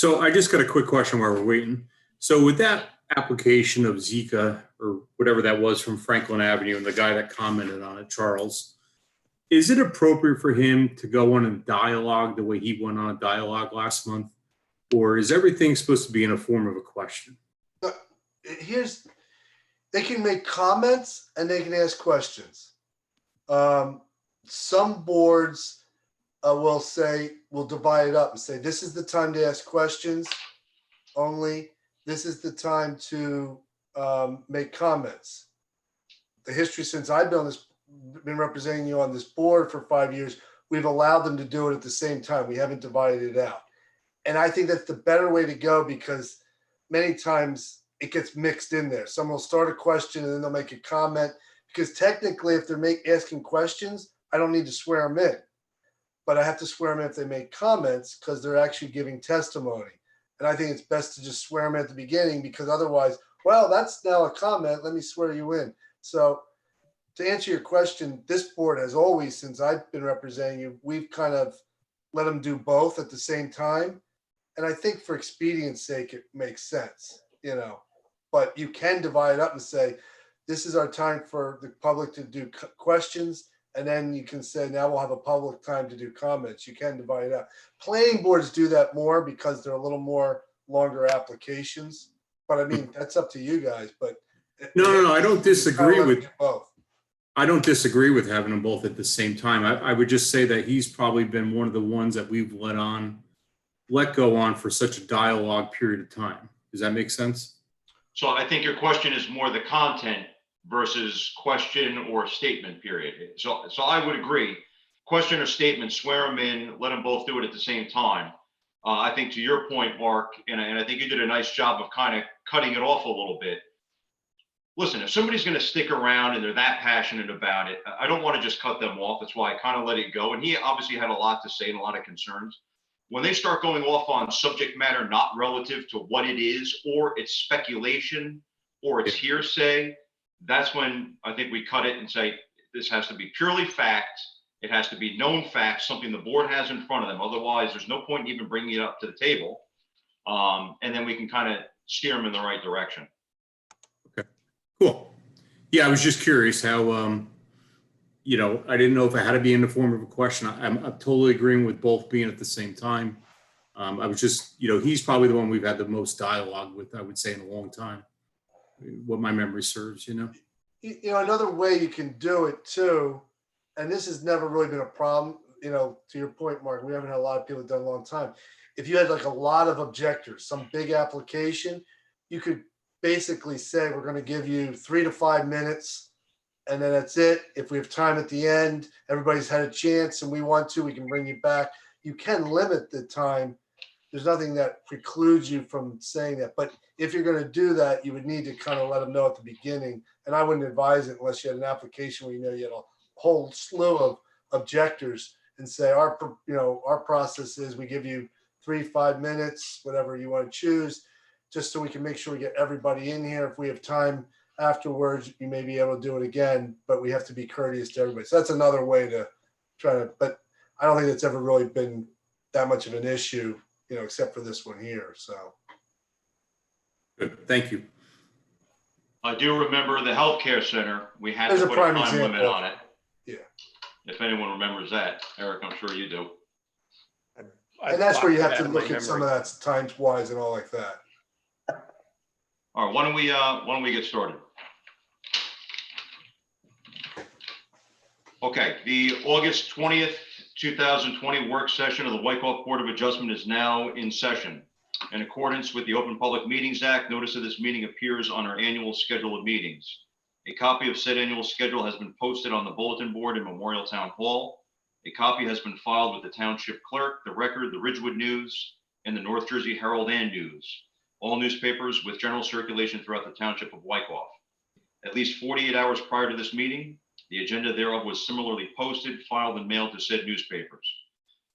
So I just got a quick question while we're waiting. So with that application of Zika or whatever that was from Franklin Avenue and the guy that commented on it, Charles, is it appropriate for him to go on a dialogue the way he went on a dialogue last month? Or is everything supposed to be in a form of a question? They can make comments and they can ask questions. Some boards will divide it up and say, this is the time to ask questions only. This is the time to make comments. The history since I've been representing you on this board for 5 years, we've allowed them to do it at the same time. We haven't divided it out. And I think that's the better way to go, because many times it gets mixed in there. Someone will start a question and then they'll make a comment, because technically if they're asking questions, I don't need to swear them in, but I have to swear them in if they make comments, because they're actually giving testimony. And I think it's best to just swear them at the beginning, because otherwise, well, that's now a comment, let me swear you in. So to answer your question, this board has always, since I've been representing you, we've kind of let them do both at the same time. And I think for expedience sake, it makes sense, but you can divide it up and say, this is our time for the public to do questions. And then you can say, now we'll have a public time to do comments. You can divide it up. Planning boards do that more because they're a little more longer applications. But I mean, that's up to you guys. But No, I don't disagree with both. I don't disagree with having them both at the same time. I would just say that he's probably been one of the ones that we've let go on for such a dialogue period of time. Does that make sense? So I think your question is more the content versus question or statement period. So I would agree. Question or statement, swear them in, let them both do it at the same time. I think to your point, Mark, and I think you did a nice job of kind of cutting it off a little bit. Listen, if somebody's going to stick around and they're that passionate about it, I don't want to just cut them off. That's why I kind of let it go. And he obviously had a lot to say and a lot of concerns. When they start going off on subject matter not relative to what it is, or it's speculation, or it's hearsay, that's when I think we cut it and say, this has to be purely fact. It has to be known facts, something the board has in front of them. Otherwise, there's no point in even bringing it up to the table. And then we can kind of steer them in the right direction. Okay, cool. Yeah, I was just curious how, I didn't know if it had to be in the form of a question. I'm totally agreeing with both being at the same time. I was just, he's probably the one we've had the most dialogue with, I would say, in a long time, what my memory serves, Another way you can do it too, and this has never really been a problem, to your point, Mark, we haven't had a lot of people done a long time. If you had like a lot of objectors, some big application, you could basically say, we're going to give you 3 to 5 minutes. And then that's it. If we have time at the end, everybody's had a chance and we want to, we can bring you back. You can limit the time. There's nothing that precludes you from saying that. But if you're going to do that, you would need to kind of let them know at the beginning. And I wouldn't advise it unless you had an application where you had a whole slew of objectors, and say, our process is we give you 3 to 5 minutes, whatever you want to choose, just so we can make sure we get everybody in here. If we have time afterwards, you may be able to do it again, but we have to be courteous to everybody. So that's another way to try to, but I don't think it's ever really been that much of an issue, except for this one here. So. Good. Thank you. I do remember the healthcare center. We had There's to a put a prime time example. limit on it. Yeah. If anyone remembers that, Eric, I'm sure you do. And that's where you have to look at some of that times wise and all like that. All right, why don't we get started? Okay, the August 20th, 2020 work session of the Wyckoff Board of Adjustment is now in session. In accordance with the Open Public Meetings Act, notice of this meeting appears on our annual schedule of meetings. A copy of said annual schedule has been posted on the bulletin board in Memorial Town Hall. A copy has been filed with the Township Clerk, the Record, the Ridgewood News, and the North Jersey Herald and News, all newspapers with general circulation throughout the Township of Wyckoff. At least 48 hours prior to this meeting, the agenda thereof was similarly posted, filed, and mailed to said newspapers.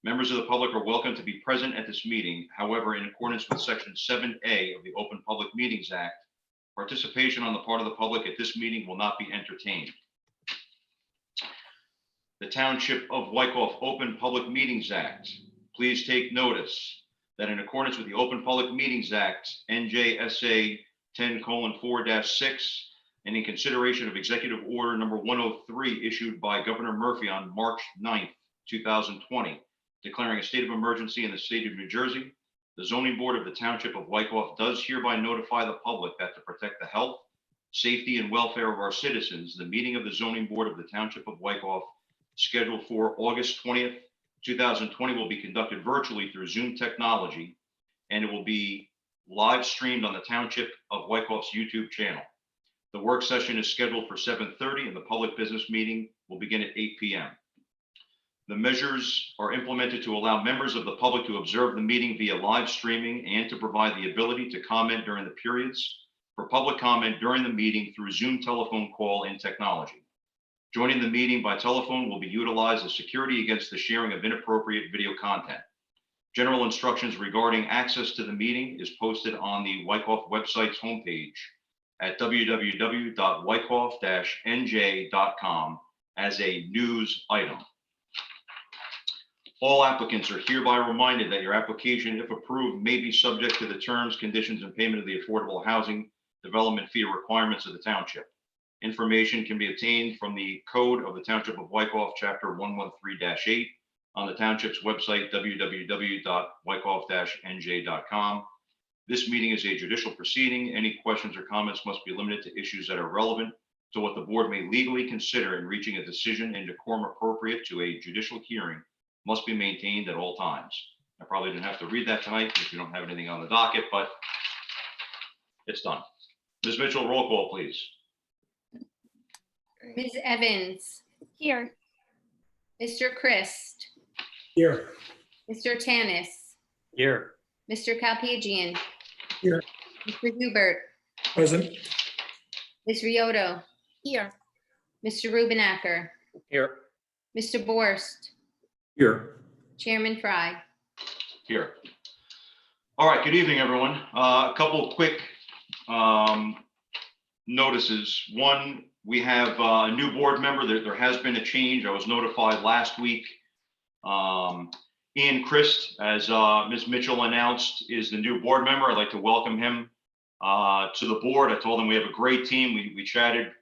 Members of the public are welcome to be present at this meeting. However, in accordance with Section 7A of the Open Public Meetings Act, participation on the part of the public at this meeting will not be entertained. The Township of Wyckoff Open Public Meetings Act. Please take notice. that in accordance with the Open Public Meetings Act, NJSA 10:4-6, and in consideration of Executive Order number 103 issued by Governor Murphy on March 9th, 2020, declaring a state of emergency in the state of New Jersey, the zoning board of the Township of Wykoff does hereby notify the public that to protect the health, safety, and welfare of our citizens, the meeting of the zoning board of the Township of Wykoff, scheduled for August 20th, 2020, will be conducted virtually through Zoom technology, and it will be live streamed on the Township of Wykoff's YouTube channel. The work session is scheduled for 7:30, and the public business meeting will begin at 8 p.m. The measures are implemented to allow members of the public to observe the meeting via live streaming and to provide the ability to comment during the periods for public comment during the meeting through Zoom telephone call-in technology. Joining the meeting by telephone will be utilized as security against the sharing of inappropriate video content. General instructions regarding access to the meeting is posted on the Wykoff website's homepage at www.wykoff-nj.com as a news item. All applicants are hereby reminded that your application, if approved, may be subject to the terms, conditions, and payment of the affordable housing development fee requirements of the township. Information can be obtained from the code of the Township of Wykoff, Chapter 113-8, on the township's website, www.wykoff-nj.com. This meeting is a judicial proceeding. Any questions or comments must be limited to issues that are relevant to what the board may legally consider in reaching a decision and decorum appropriate to a judicial hearing must be maintained at all times. I probably didn't have to read that tonight if you don't have anything on the docket, but it's done. Ms. Mitchell, roll call, please. Ms. Evans, Here. Mr. Christ, Here. Mr. Tanis, Here. Mr. Kalpigian. Here. Mr. Hubert, Present. Ms. Rioto, Here. Mr. Rubenacker, Here. Mr. Borst, Here. Chairman Fry. Here. All right, good evening, everyone. A couple of quick notices. One, we have a new board member. There has been a change. I was notified last week. Ian Christ, as Ms. Mitchell announced, is the new board member. I'd like to welcome him to the board. I told him we have a great team. We chatted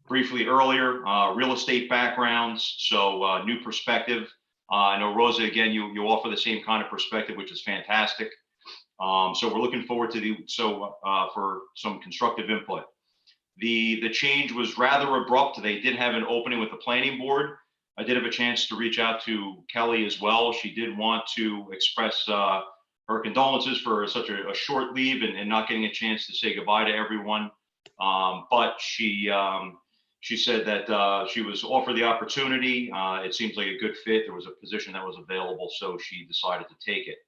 briefly earlier, real estate backgrounds, so new perspective. I know Rosa, again, you offer the same kind of perspective, which is fantastic. So we're looking forward to for some constructive input. The change was rather abrupt. They did have an opening with the planning board. I did have a chance to reach out to Kelly as well. She did want to express her condolences for such a short leave and not getting a chance to say goodbye to everyone. But she said that she was offered the opportunity. It seems like a good fit. There was a position that was available, so she decided to take it.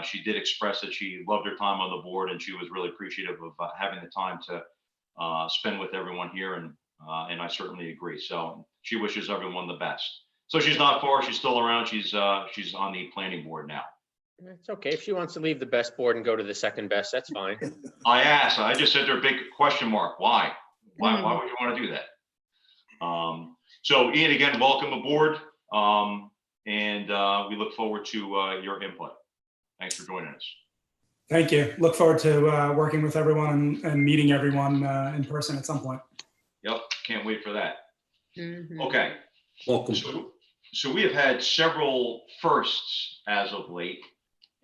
She did express that she loved her time on the board, and she was really appreciative of having the time to spend with everyone here, and I certainly agree. So she wishes everyone the best. So she's not far. She's still around. She's on the planning board now. It's okay. If she wants to leave the best board and go to the second best, that's fine. I asked. I just said there a big question mark. Why? Why would you want to do that? So Ian, again, welcome aboard. And we look forward to your input. Thanks for joining us. Thank you. Look forward to working with everyone and meeting everyone in person at some point. Yep, can't wait for that. Mhm. Okay, Welcome. so we have had several firsts as of late,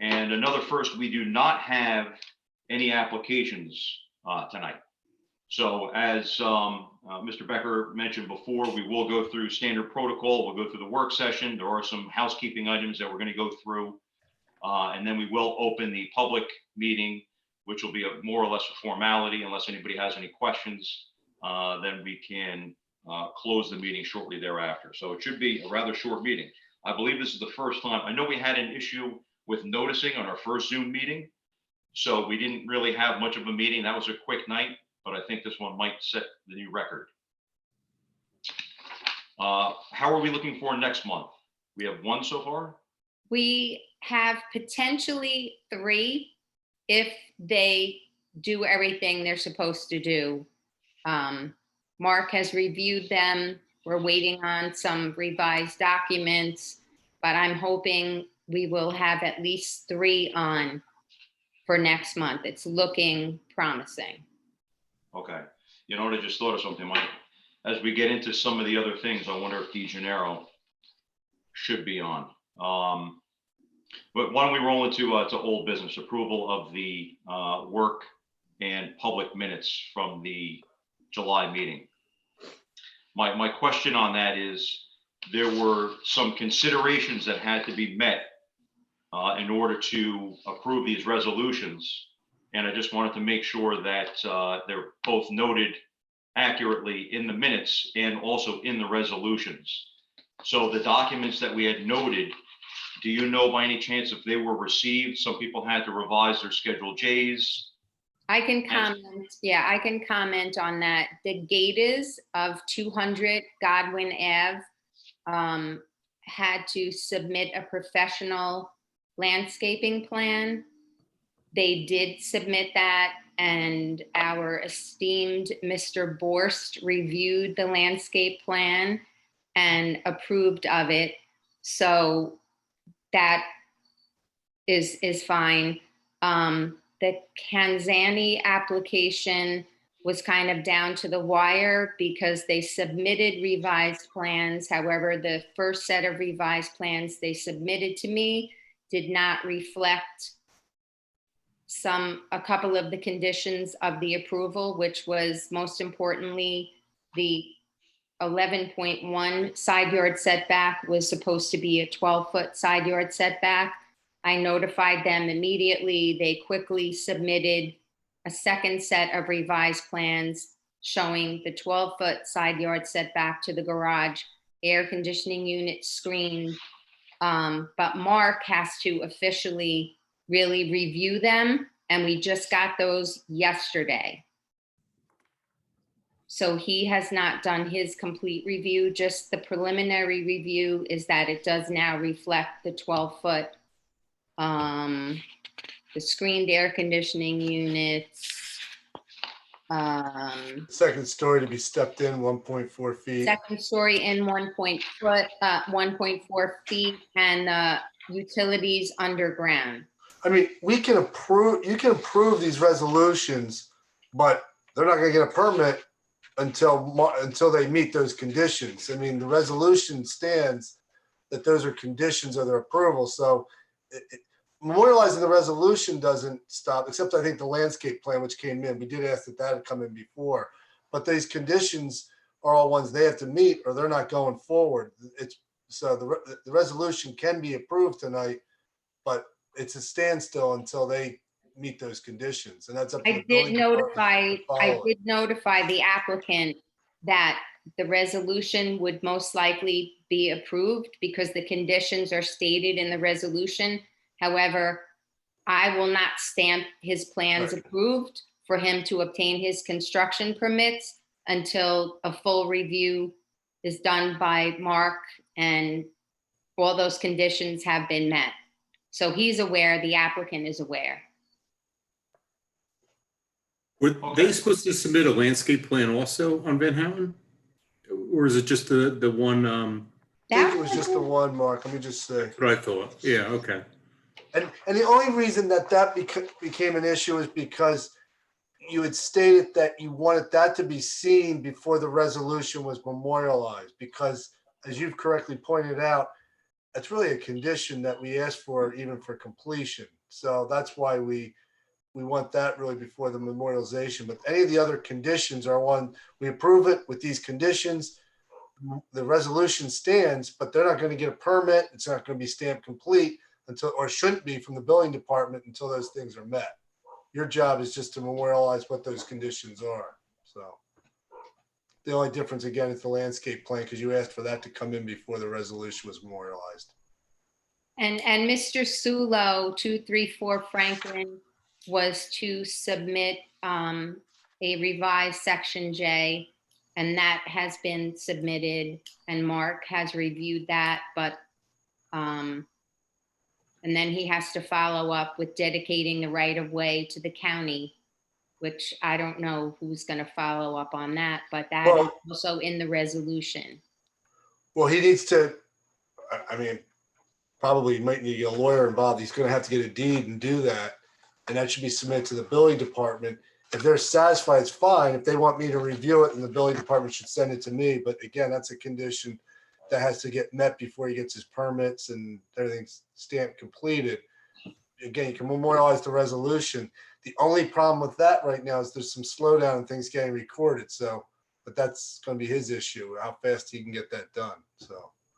and another first, we do not have any applications tonight. So as Mr. Becker mentioned before, we will go through standard protocol. We'll go through the work session. There are some housekeeping items that we're going to go through. And then we will open the public meeting, which will be more or less a formality. Unless anybody has any questions, then we can close the meeting shortly thereafter. So it should be a rather short meeting. I believe this is the first time. I know we had an issue with noticing on our first Zoom meeting, so we didn't really have much of a meeting. That was a quick night, but I think this one might set the new record. How are we looking for next month? We have one so far? We have potentially 3 if they do everything they're supposed to do. Mark has reviewed them. We're waiting on some revised documents, but I'm hoping we will have at least 3 on for next month. It's looking promising. Okay. You know what, I just thought of something, Mike. As we get into some of the other things, I wonder if DeGenero should be on. But why don't we roll into old business, approval of the work and public minutes from the July meeting. My question on that is, there were some considerations that had to be met in order to approve these resolutions. And I just wanted to make sure that they're both noted accurately in the minutes and also in the resolutions. So the documents that we had noted, do you know by any chance if they were received? Some people had to revise their Schedule Js. I can comment, yeah, I can comment on that. The Gators of 200 Godwin Ave had to submit a professional landscaping plan. They did submit that, and our esteemed Mr. Borst reviewed the landscape plan and approved of it. So that is fine. The Kanzani application was kind of down to the wire because they submitted revised plans. However, the first set of revised plans they submitted to me did not reflect a couple of the conditions of the approval, which was most importantly, the 11.1 side yard setback was supposed to be a 12-foot side yard setback. I notified them immediately. They quickly submitted a second set of revised plans showing the 12-foot side yard setback to the garage, air conditioning unit screened. But Mark has to officially really review them, and we just got those yesterday. So he has not done his complete review. Just the preliminary review is that it does now reflect the 12-foot, the screened air conditioning units, Second story to be stepped in 1.4 feet. second story in 1.4 feet, and utilities underground. I mean, you can approve these resolutions, but they're not gonna get a permit until they meet those conditions. I mean, the resolution stands that those are conditions of their approval, so memorializing the resolution doesn't stop, except I think the landscape plan, which came in, we did ask that had come in before, but these conditions are all ones they have to meet or they're not going forward. So the resolution can be approved tonight, but it's a standstill until they meet those conditions, and that's up to the building department to follow I it. did notify the applicant that the resolution would most likely be approved because the conditions are stated in the resolution. However, I will not stamp his plans Right. approved for him to obtain his construction permits until a full review is done by Mark and all those conditions have been met. So he's aware, the applicant is aware. Were Okay. they supposed to submit a landscape plan also on Van Houten? Or is it just the one, I think it was just the one, Mark, let me just say. what I thought? Yeah, okay. And the only reason that became an issue is because you had stated that you wanted that to be seen before the resolution was memorialized, because as you've correctly pointed out, that's really a condition that we asked for even for completion. So that's why we want that really before the memorialization. But any of the other conditions are one, we approve it with these conditions, the resolution stands, but they're not going to get a permit. It's not going to be stamped complete until, or shouldn't be from the building department until those things are met. Your job is just to memorialize what those conditions are. So the only difference again is the landscape plan, because you asked for that to come in before the resolution was memorialized. And Mr. Sulo, 234 Franklin, was to submit a revised Section J, and that has been submitted, and Mark has reviewed that, but and then he has to follow up with dedicating the right-of-way to the county, which I don't know who's going to follow up on that, but that is Well- also in the resolution. Well, he needs to, I mean, probably might need to get a lawyer involved. He's gonna have to get a deed and do that. And that should be submitted to the building department. If they're satisfied, it's fine. If they want me to review it, then the building department should send it to me. But again, that's a condition that has to get met before he gets his permits and everything's stamped completed. Again, you can memorialize the resolution. The only problem with that right now is there's some slowdown in things getting recorded. So, but that's going to be his issue, how fast he can get that done.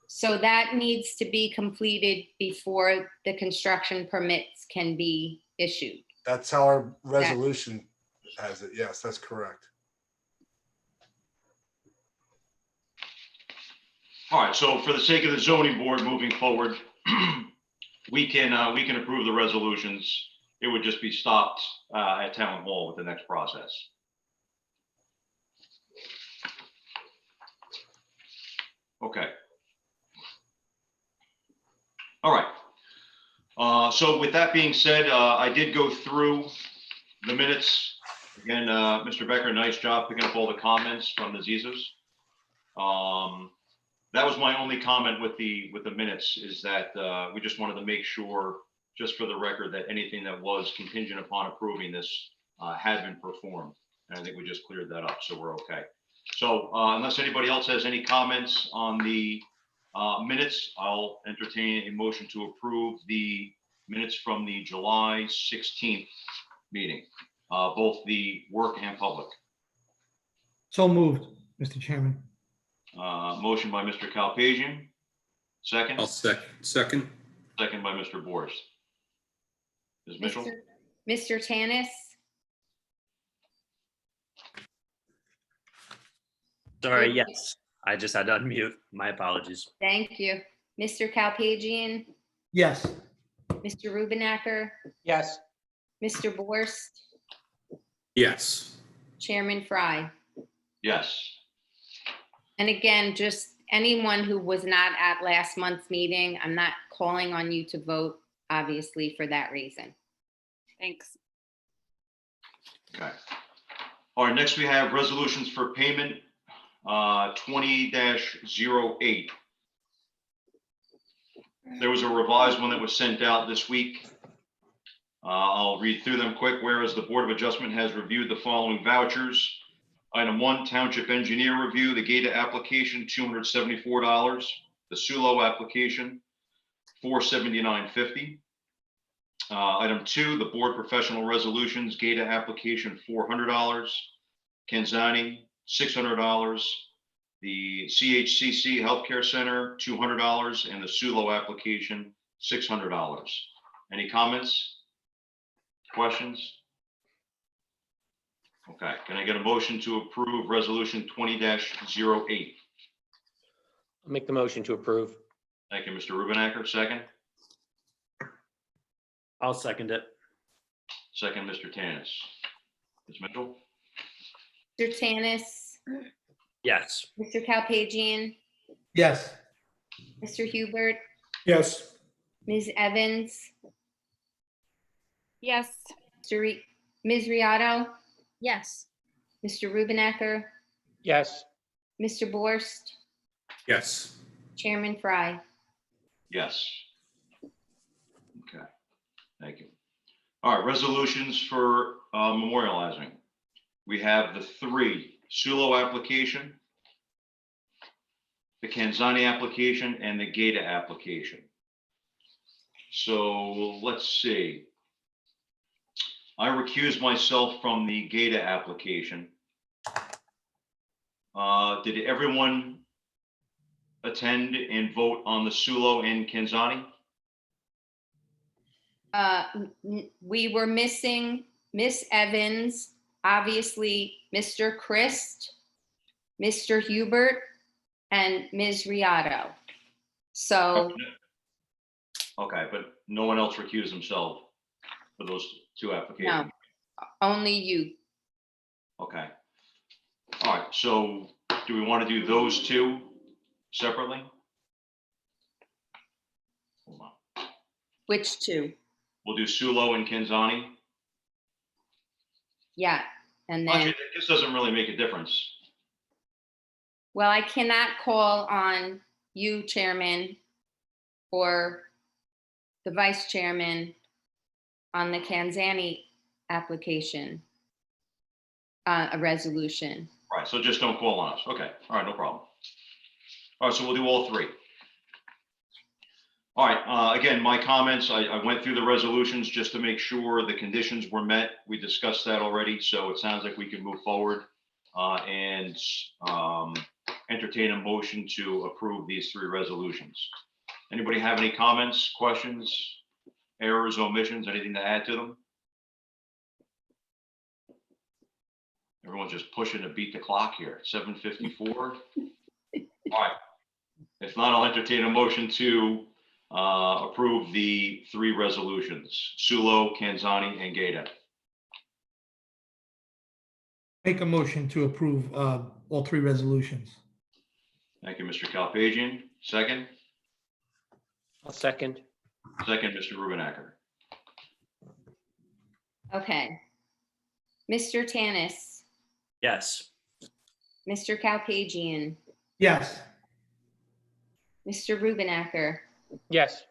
So that needs to be completed before the construction permits can be issued. That's how our resolution has it. Yes, that's correct. All right, so for the sake of the zoning board moving forward, we can approve the resolutions. It would just be stopped at town hall with the next process. Okay. All right. So with that being said, I did go through the minutes. Again, Mr. Becker, nice job picking up all the comments from the Zizos. That was my only comment with the minutes, is that we just wanted to make sure, just for the record, that anything that was contingent upon approving this had been performed. And I think we just cleared that up, so we're okay. So unless anybody else has any comments on the minutes, I'll entertain a motion to approve the minutes from the July 16th meeting, both the work and public. So moved, Mr. Chairman. Motion by Mr. Kalpagian. Second. I'll second. Second by Mr. Boris. Ms. Mitchell? Mr. Tanis, Sorry, yes. I just had to unmute. My apologies. thank you. Mr. Kalpagian, Yes. Mr. Rubenacker, Yes. Mr. Borst, Yes. Chairman Fry. Yes. And again, just anyone who was not at last month's meeting, I'm not calling on you to vote, obviously, for that reason. Thanks. Okay. All right, next we have resolutions for payment, 20-08. There was a revised one that was sent out this week. I'll read through them quick. Whereas the Board of Adjustment has reviewed the following vouchers. Item 1, Township Engineer Review, the GATA application, $274. The SULO application, $479.50. Item 2, the Board Professional Resolutions, GATA application, $400. Kanzani, $600. The CHCC Healthcare Center, $200, and the SULO application, $600. Any comments? Questions? Okay, can I get a motion to approve resolution 20-08? I'll make the motion to approve. Thank you, Mr. Rubenacker. Second. I'll second it. Second, Mr. Tanis. Ms. Mitchell? Mr. Tanis, Yes. Mr. Kalpagian, Yes. Mr. Hubert, Yes. Ms. Evans, Yes. Ms. Riotto, Yes. Mr. Rubenacker, Yes. Mr. Borst, Yes. Chairman Fry. Yes. Okay, thank you. All right, resolutions for memorializing. We have the 3 SULO application, the Kanzani application, and the GATA application. So let's see. I recused myself from the GATA application. Did everyone attend and vote on the SULO and Kanzani? We were missing Miss Evans, obviously Mr. Christ, Mr. Hubert, and Ms. Riotto. So, Okay, but no one else recused himself for those 2 applications? no, only you. Okay. All right, so do we want to do those 2 separately? Hold on. Which 2? We'll do SULO and Kanzani. Yeah, and then, Actually, this doesn't really make a difference. well, I cannot call on you, Chairman, or the vice chairman on the Kanzani application, a resolution. Right, so just don't call on us. Okay, all right, no problem. All right, so we'll do all three. All right, again, my comments, I went through the resolutions just to make sure the conditions were met. We discussed that already, so it sounds like we can move forward and entertain a motion to approve these three resolutions. Anybody have any comments, questions, errors, omissions, anything to add to them? Everyone's just pushing to beat the clock here, 7:54. All right, if not, I'll entertain a motion to approve the three resolutions, Sulo, Kanzani, and Gata. Make a motion to approve all three resolutions. Thank you, Mr. Kalpagian. Second, I'll second. Mr. Rubenacker. Okay. Mr. Tanis, Yes. Mr. Kalpagian, Yes. Mr. Rubenacker, Yes.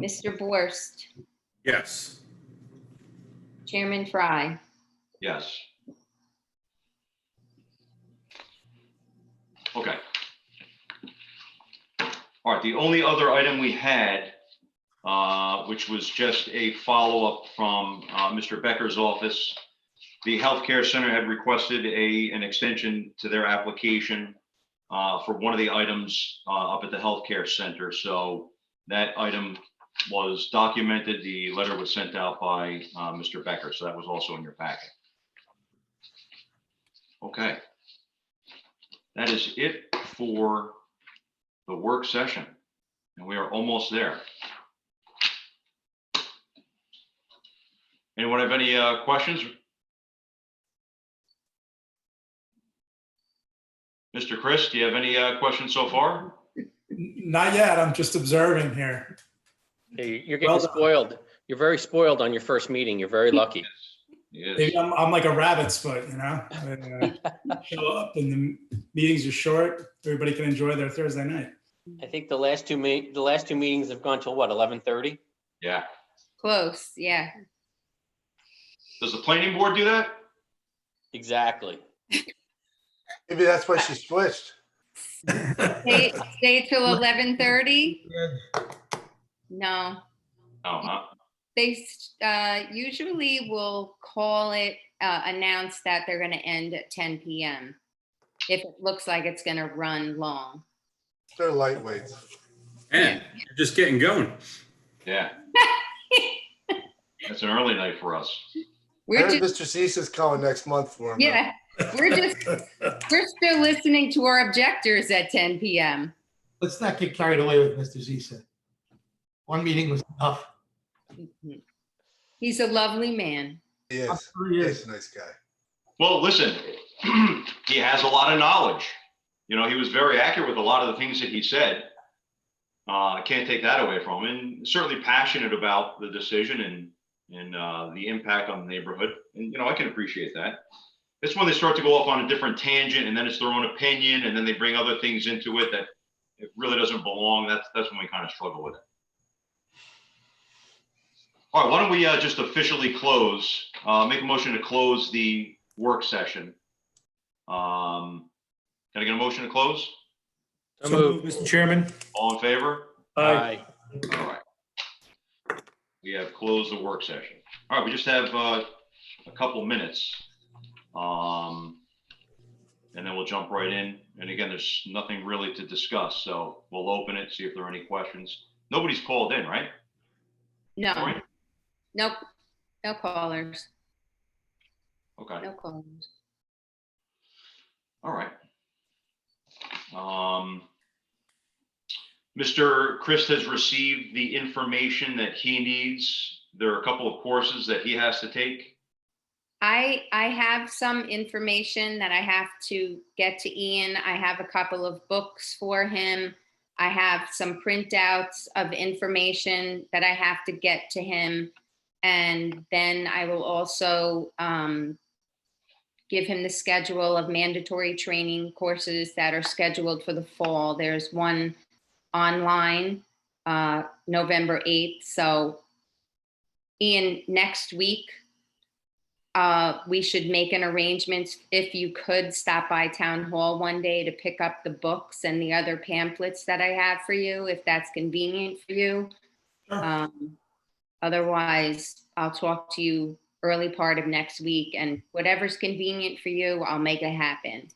Mr. Borst, Yes. Chairman Fry. Yes. Okay. All right, the only other item we had, which was just a follow-up from Mr. Becker's office. The healthcare center had requested an extension to their application for one of the items up at the healthcare center. So that item was documented. The letter was sent out by Mr. Becker, so that was also in your packet. Okay. That is it for the work session, and we are almost there. Anyone have any questions? Mr. Chris, do you have any questions so far? Not yet. I'm just observing here. Hey, you're Well getting done. spoiled. You're very spoiled on your first meeting. You're very lucky. Yes. Maybe I'm like a rabbit's foot, you know? Show up and the meetings are short. Everybody can enjoy their Thursday night. I think the last two meetings have gone till what, 11:30? Yeah. Close, yeah. Does the planning board do that? Exactly. Maybe that's why she switched. Stay till 11:30? No, Oh, huh? they usually will call it, announce that they're gonna end at 10 PM. If it looks like it's gonna run long. They're lightweights. And you're just getting going. Yeah. That's an early night for us. I We're heard just, Mr. Cease's calling next month for him. though. yeah, we're still listening to our objectors at 10 PM. Let's not get carried away with Mr. Zisa. One meeting was enough. He's a lovely man. He is. He is. He's a nice guy. Well, listen, he has a lot of knowledge. You know, he was very accurate with a lot of the things that he said. I can't take that away from him, and certainly passionate about the decision and the impact on the neighborhood. And, you know, I can appreciate that. It's when they start to go off on a different tangent and then it's their own opinion and then they bring other things into it that it really doesn't belong. That's when we kind of struggle with it. All right, why don't we just officially close, make a motion to close the work session. Can I get a motion to close? So moved. Mr. Chairman. All in favor? Aye. All right. We have closed the work session. All right, we just have a couple minutes. And then we'll jump right in. And again, there's nothing really to discuss. So we'll open it, see if there are any questions. Nobody's called in, right? No, Right. nope, no callers, Okay, no callers. all right. Mr. Christ has received the information that he needs. There are a couple of courses that he has to take. I have some information that I have to get to Ian. I have a couple of books for him. I have some printouts of information that I have to get to him. And then I will also give him the schedule of mandatory training courses that are scheduled for the fall. There's one online November 8th. So Ian, next week, we should make an arrangement if you could stop by town hall one day to pick up the books and the other pamphlets that I have for you, if that's convenient for you. Sure. Otherwise, I'll talk to you early part of next week, and whatever's convenient for you, I'll make it happen.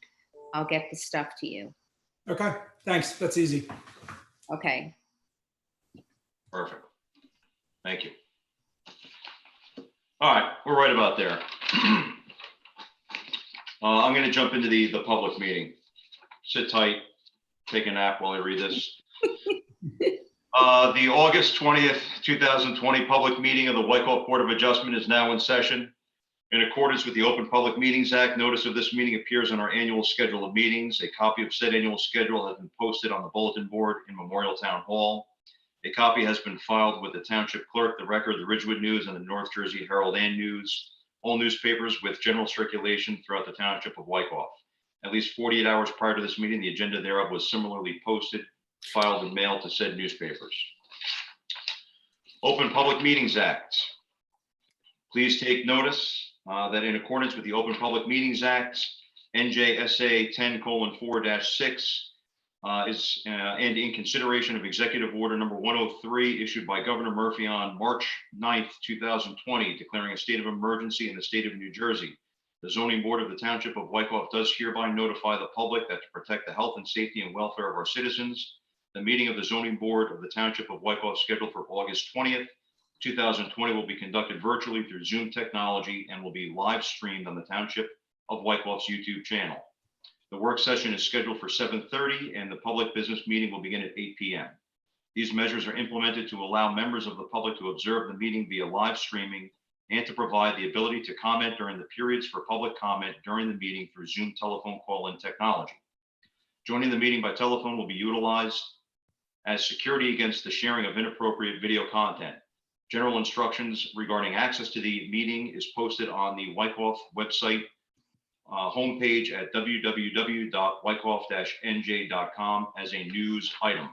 I'll get the stuff to you. Okay, thanks. That's easy. Okay. Perfect. Thank you. All right, we're right about there. I'm going to jump into the public meeting. Sit tight, take a nap while I read this. The August 20th, 2020 public meeting of the Wykoff Board of Adjustment is now in session. In accordance with the Open Public Meetings Act, notice of this meeting appears on our annual schedule of meetings. A copy of said annual schedule has been posted on the bulletin board in Memorial Town Hall. A copy has been filed with the Township Clerk, the Record, the Ridgewood News, and the North Jersey Herald and News, all newspapers with general circulation throughout the Township of Wykoff. At least 48 hours prior to this meeting, the agenda thereof was similarly posted, filed, and mailed to said newspapers. Open Public Meetings Act. Please take notice that in accordance with the Open Public Meetings Act, NJSA 10:4-6, and in consideration of Executive Order Number 103 issued by Governor Murphy on March 9th, 2020, declaring a state of emergency in the state of New Jersey. The Zoning Board of the Township of Wykoff does hereby notify the public that to protect the health and safety and welfare of our citizens, the meeting of the Zoning Board of the Township of Wykoff scheduled for August 20th, 2020 will be conducted virtually through Zoom technology and will be live streamed on the Township of Wykoff's YouTube channel. The work session is scheduled for 7:30 and the public business meeting will begin at 8 p.m. These measures are implemented to allow members of the public to observe the meeting via live streaming and to provide the ability to comment during the periods for public comment during the meeting through Zoom telephone call-in technology. Joining the meeting by telephone will be utilized as security against the sharing of inappropriate video content. General instructions regarding access to the meeting is posted on the Wykoff website homepage at www.wykoff-nj.com as a news item.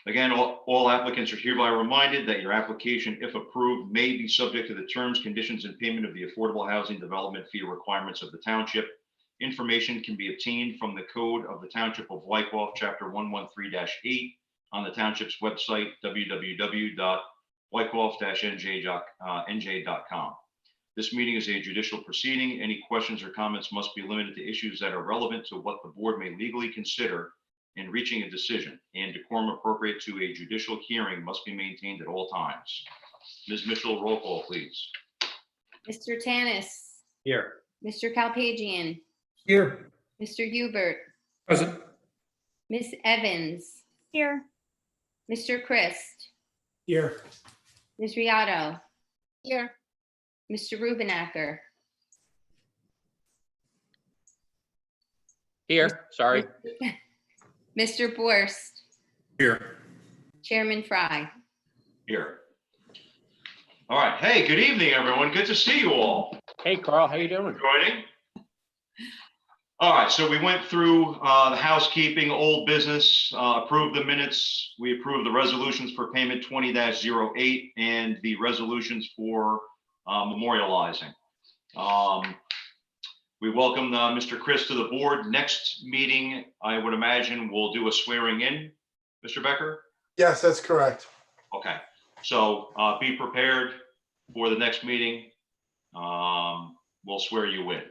Again, all applicants are hereby reminded that your application, if approved, may be subject to the terms, conditions, and payment of the Affordable Housing Development Fee requirements of the township. Information can be obtained from the Code of the Township of Wykoff, Chapter 113-8, on the township's website, www.wykoff-nj.com. This meeting is a judicial proceeding. Any questions or comments must be limited to issues that are relevant to what the board may legally consider in reaching a decision, and decorum appropriate to a judicial hearing must be maintained at all times. Ms. Mitchell, roll call, please. Mr. Tanis, Here. Mr. Kalpagian, Here. Mr. Hubert, Present. Miss Evans, Here. Mr. Christ, Here. Ms. Riotto, Here. Mr. Rubenacker, Here, sorry. Mr. Borst, Here. Chairman Fry. Here. All right. Hey, good evening, everyone. Good to see you all. Hey, Carl, how you doing? Joining. All right, so we went through the housekeeping, old business, approved the minutes. We approved the resolutions for payment 20-08 and the resolutions for memorializing. We welcome Mr. Chris to the board. Next meeting, I would imagine we'll do a swearing in, Mr. Becker? Yes, that's correct. Okay, so be prepared for the next meeting. We'll swear you in.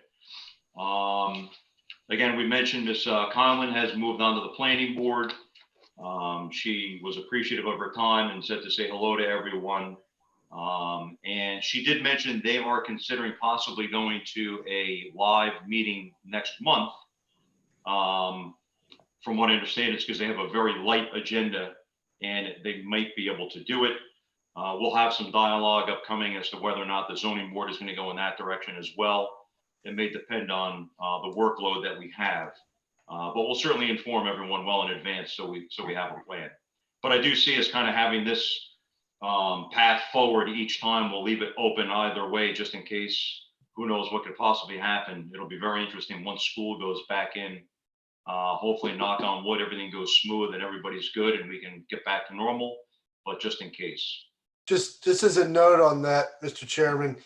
Again, we mentioned Ms. Conlon has moved on to the planning board. She was appreciative of her time and said to say hello to everyone. And she did mention they are considering possibly going to a live meeting next month. From what I understand, it's because they have a very light agenda and they might be able to do it. We'll have some dialogue upcoming as to whether or not the zoning board is going to go in that direction as well. It may depend on the workload that we have, but we'll certainly inform everyone well in advance so we have a plan. But I do see us kind of having this path forward each time. We'll leave it open either way, just in case. Who knows what could possibly happen. It'll be very interesting once school goes back in Hopefully, knock on wood, everything goes smooth and everybody's good and we can get back to normal, but just in case. Just as a note on that, Mr. Chairman,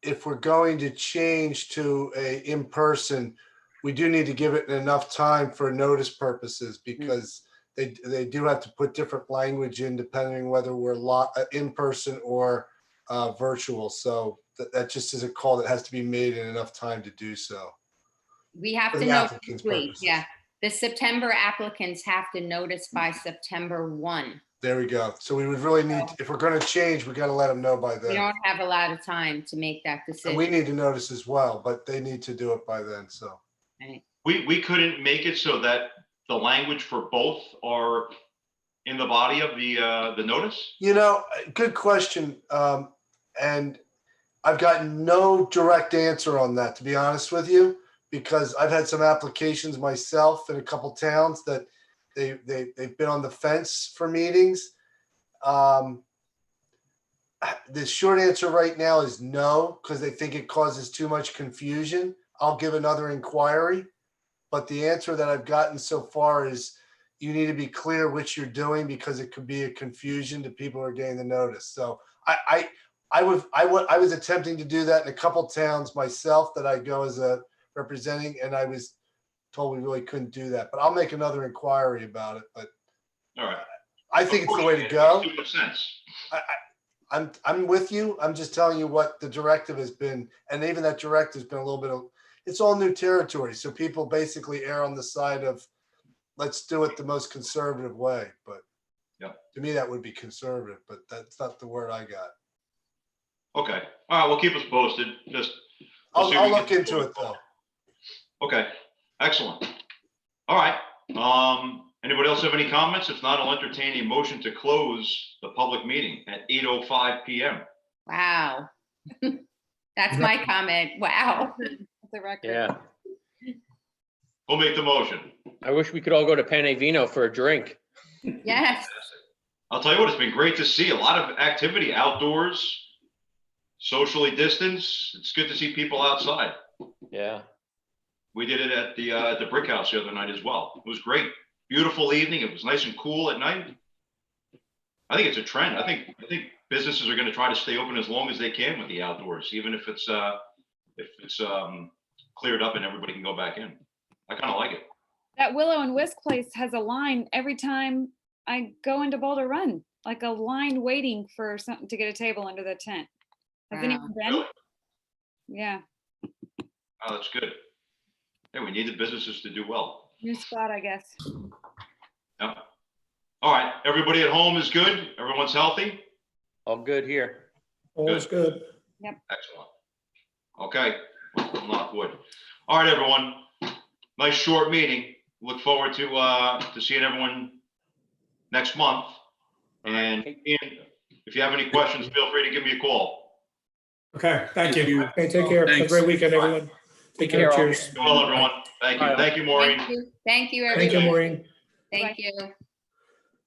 if we're going to change to a in-person, we do need to give it enough time for notice purposes because they do have to put different language in depending whether we're in person or virtual. So that just is a call that has to be made in enough time to do so. We have For to the know, applicant's wait, purposes. yeah. The September applicants have to notice by September 1. There we go. So we would really need, if we're going to change, we got to let them know by We then. don't have a lot of time to make that And we decision. need to notice as well, but they need to do it by then. So Right. We couldn't make it so that the language for both are in the body of the notice? good question. And I've gotten no direct answer on that, to be honest with you, because I've had some applications myself in a couple towns that they've been on the fence for meetings. The short answer right now is no, because they think it causes too much confusion. I'll give another inquiry. But the answer that I've gotten so far is you need to be clear which you're doing because it could be a confusion to people who are getting the notice. So I was attempting to do that in a couple towns myself that I go as a representing, and I was told we really couldn't do that. But I'll make another inquiry about it. But All right. I think it's the way to go. It makes too much sense. I'm with you. I'm just telling you what the directive has been, and even that directive has been a little bit of. It's all new territory, so people basically err on the side of let's do it the most conservative way. But to me, that would be conservative, but that's not the word I got. Okay. All right. Well, keep us posted. Just. we'll see if I'll we can- look into it though. Okay. Excellent. All right. Anybody else have any comments? If not, I'll entertain a motion to close the public meeting at 8:05 p.m. Wow. That's my comment. Wow. The record. Yeah. Who'll make the motion? I wish we could all go to Pane Vino for a drink. Yes. I'll tell you what, it's been great to see a lot of activity outdoors, socially distanced. It's good to see people outside. Yeah. We did it at the Brick House the other night as well. It was great. Beautiful evening. It was nice and cool at night. I think it's a trend. I think businesses are going to try to stay open as long as they can with the outdoors, even if it's cleared up and everybody can go back in. I kind of like it. That Willow and Whisk place has a line every time I go into Boulder Run, like a line waiting for something to get a table under the tent. Has Wow. anyone been? Really? Yeah, Oh, that's good. Yeah, we need the businesses to do well. new spot, I guess. Yeah. All right. Everybody at home is good. Everyone's healthy. All good here. All's good. Excellent. Okay. Knock wood. All right, everyone. Nice short meeting. Look forward to seeing everyone next month. And Ian, if you have any questions, feel free to give me a call. Okay, thank Thank you. you. Okay, take care. Have a Thanks. great weekend, everyone. Take care. Take care, all. Cheers. Be well, everyone. Thank you. Bye. Thank you, Maureen. Thank you. Thank you, Thank you, everyone. Maureen. Thank you.